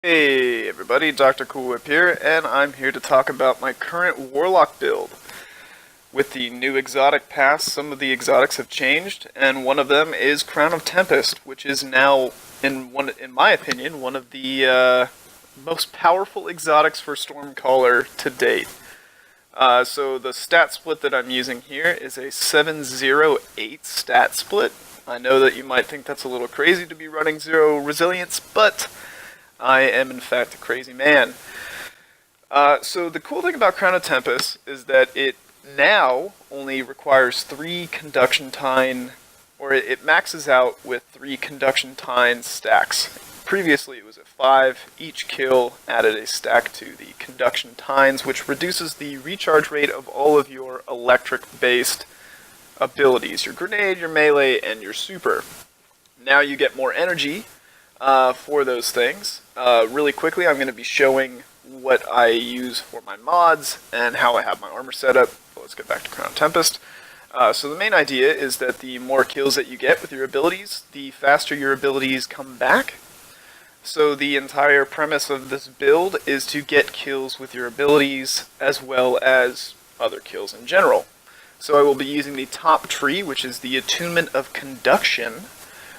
Hey everybody, Dr. Cool Whip here, and I'm here to talk about my current Warlock build. With the new exotic pass, some of the exotics have changed, and one of them is Crown of Tempest, which is now, in my opinion, one of the most powerful exotics for Stormcaller to date. So the stat split that I'm using here is a 7-0-8 stat split. I know that you might think that's a little crazy to be running 0 resilience, but I am in fact a crazy man. So the cool thing about Crown of Tempest is that it now only requires 3 conduction tine, or it maxes out with 3 conduction tine stacks. Previously it was at 5. Each kill added a stack to the conduction tines, which reduces the recharge rate of all of your electric-based abilities, your grenade, your melee, and your super. Now you get more energy for those things. Really quickly, I'm going to be showing what I use for my mods and how I have my armor set up. Let's get back to Crown Tempest. So the main idea is that the more kills that you get with your abilities, the faster your abilities come back. So the entire premise of this build is to get kills with your abilities as well as other kills in general. So I will be using the top tree, which is the Attunement of Conduction,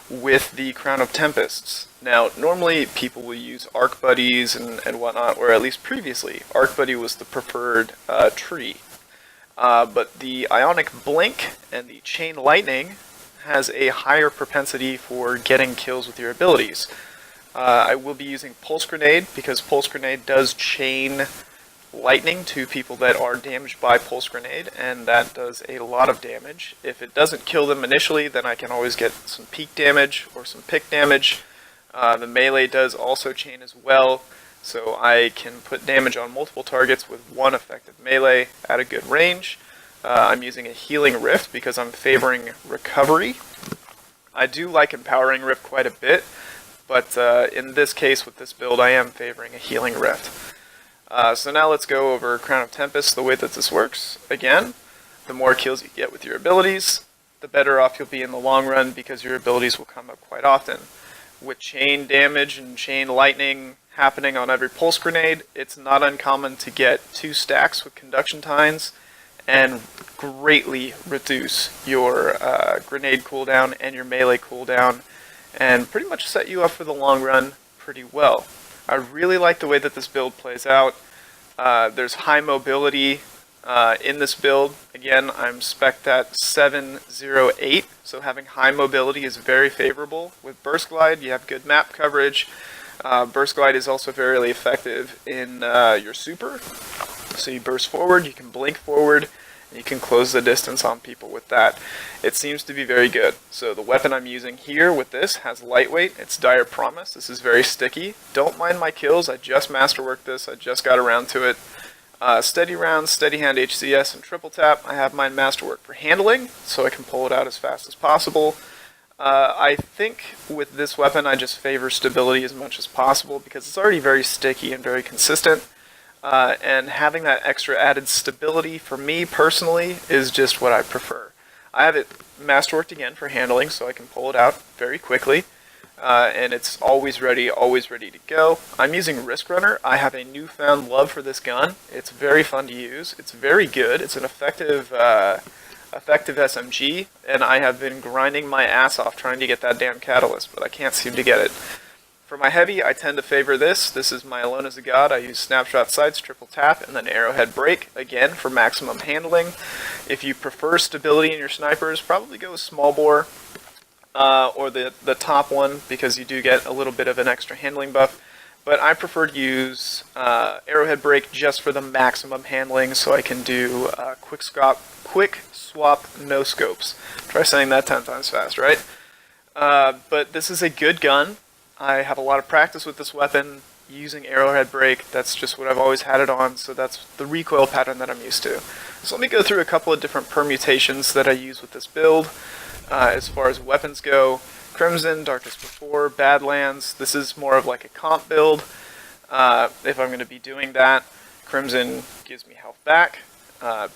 with the Crown of Tempests. Now, normally people will use Arc Buddies and whatnot, or at least previously, Arc Buddy was the preferred tree. But the Ionic Blink and the Chain Lightning has a higher propensity for getting kills with your abilities. I will be using Pulse Grenade, because Pulse Grenade does chain lightning to people that are damaged by Pulse Grenade, and that does a lot of damage. If it doesn't kill them initially, then I can always get some peak damage or some pick damage. The melee does also chain as well, so I can put damage on multiple targets with one effective melee at a good range. I'm using a Healing Rift because I'm favoring recovery. I do like Empowering Rift quite a bit, but in this case with this build I am favoring a Healing Rift. So now let's go over Crown of Tempest, the way that this works. Again, the more kills you get with your abilities, the better off you'll be in the long run, because your abilities will come up quite often. With chain damage and chain lightning happening on every pulse grenade, it's not uncommon to get 2 stacks with conduction tines and greatly reduce your grenade cooldown and your melee cooldown, and pretty much set you up for the long run pretty well. I really like the way that this build plays out. There's high mobility in this build. Again, I'm spec'd at 7-0-8, so having high mobility is very favorable. With Burst Glide, you have good map coverage. Burst Glide is also very effective in your super. So you burst forward, you can blink forward, and you can close the distance on people with that. It seems to be very good. So the weapon I'm using here with this has lightweight. It's Dire Promise. This is very sticky. Don't mind my kills. I just masterworked this. I just got around to it. Steady rounds, steady hand HCS, and triple tap. I have mine masterwork for handling, so I can pull it out as fast as possible. I think with this weapon I just favor stability as much as possible, because it's already very sticky and very consistent. And having that extra added stability for me personally is just what I prefer. I have it masterworked again for handling, so I can pull it out very quickly, and it's always ready to go. I'm using Risk Runner. I have a newfound love for this gun. It's very fun to use. It's very good. It's an effective SMG, and I have been grinding my ass off trying to get that damn catalyst, but I can't seem to get it. For my heavy, I tend to favor this. This is my Alone as a God. I use Snapshot Sights, Triple Tap, and then Arrowhead Break, again, for maximum handling. If you prefer stability in your snipers, probably go with Small Bore, or the top one, because you do get a little bit of an extra handling buff. But I prefer to use Arrowhead Break just for the maximum handling, so I can do quick swap no scopes. Try saying that 10 times fast, right? But this is a good gun. I have a lot of practice with this weapon, using Arrowhead Break. That's just what I've always had it on, so that's the recoil pattern that I'm used to. So let me go through a couple of different permutations that I use with this build. As far as weapons go, Crimson, Darkest Before, Badlands. This is more of like a comp build. If I'm going to be doing that, Crimson gives me health back.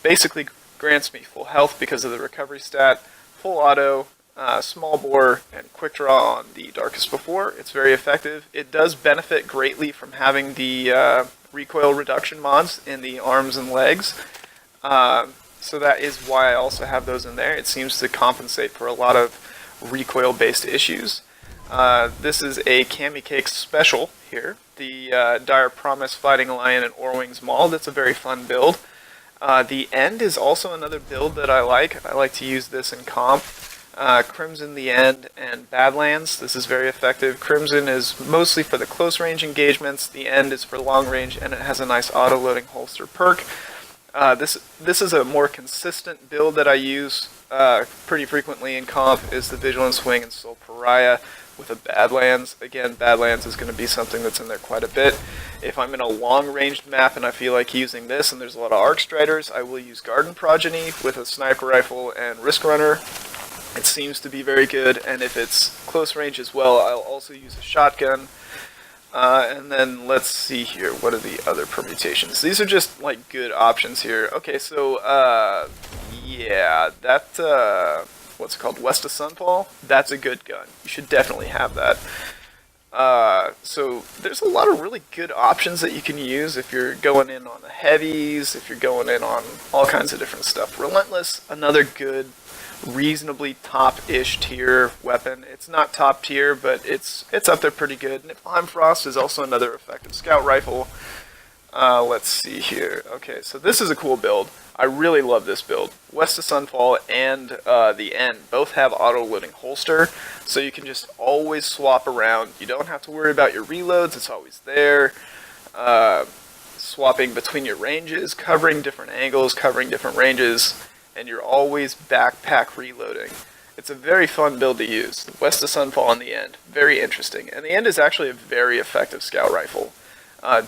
Basically grants me full health because of the recovery stat, full auto, small bore and quick draw on the Darkest Before. It's very effective. It does benefit greatly from having the recoil reduction mods in the arms and legs. So that is why I also have those in there. It seems to compensate for a lot of recoil-based issues. This is a Cami Cake special here. The Dire Promise Fighting Lion and Orwings Mauled. It's a very fun build. The End is also another build that I like. I like to use this in comp. Crimson the End and Badlands. This is very effective. Crimson is mostly for the close range engagements. The End is for long range, and it has a nice auto-loading holster perk. This is a more consistent build that I use pretty frequently in comp, is the Vigilant Swing and Soul Pariah with a Badlands. Again, Badlands is going to be something that's in there quite a bit. If I'm in a long-ranged map and I feel like using this and there's a lot of Arc Striders, I will use Garden Progeny with a Sniper Rifle and Risk Runner. It seems to be very good, and if it's close range as well, I'll also use a Shotgun. And then let's see here, what are the other permutations? These are just like good options here. Okay, so yeah, that what's it called, West of Sunfall? That's a good gun. You should definitely have that. So there's a lot of really good options that you can use if you're going in on the heavies, if you're going in on all kinds of different stuff. Relentless, another good, reasonably top-ish tier weapon. It's not top tier, but it's up there pretty good. Niflheim Frost is also another effective scout rifle. Let's see here. Okay, so this is a cool build. I really love this build. West of Sunfall and the End both have auto-loading holster, so you can just always swap around. You don't have to worry about your reloads, it's always there. Swapping between your ranges, covering different angles, covering different ranges, and you're always backpack reloading. It's a very fun build to use. West of Sunfall and the End. Very interesting. And the End is actually a very effective scout rifle.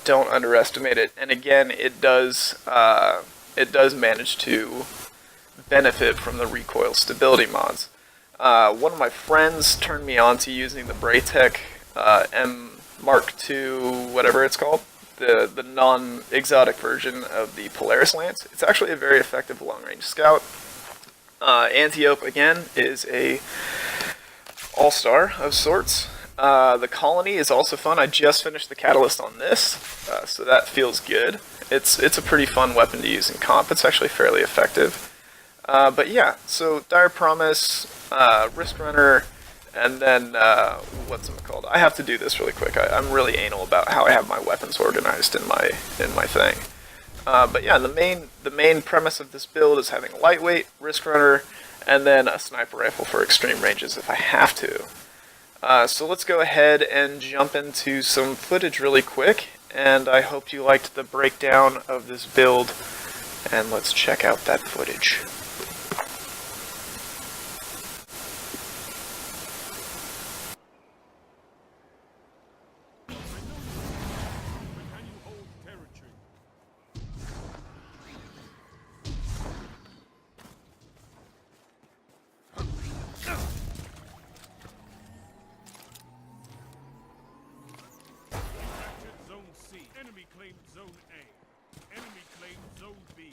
Don't underestimate it. And again, it does manage to benefit from the recoil stability mods. One of my friends turned me on to using the Braytech M Mark II, whatever it's called. The non-exotic version of the Polaris Lance. It's actually a very effective long-range scout. Antiope, again, is a all-star of sorts. The Colony is also fun. I just finished the Catalyst on this, so that feels good. It's a pretty fun weapon to use in comp. It's actually fairly effective. But yeah, so Dire Promise, Risk Runner, and then, what's it called? I have to do this really quick. I'm really anal about how I have my weapons organized in my thing. But yeah, the main premise of this build is having a lightweight, Risk Runner, and then a Sniper Rifle for extreme ranges if I have to. So let's go ahead and jump into some footage really quick, and I hope you liked the breakdown of this build, and let's check out that footage. Enemy claimed Zone A. Enemy claimed Zone B.